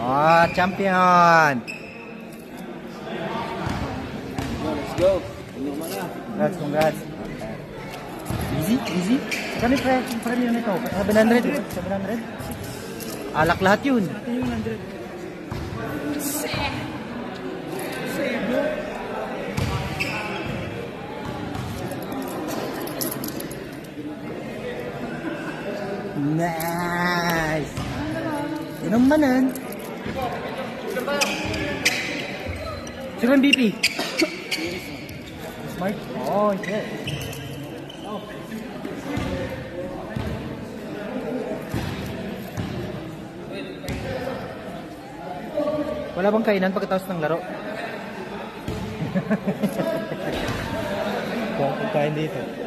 Oh, champion! Let's go. Congrats, congrats. Easy, easy. Kami premium nito. 700. 700. Alak lahat yun. Yung 100. Nice! Inumanan. Sino MVP? Smart? Oh, yes. Wala bang kainan pagkatapos ng laro? Kung kain dito.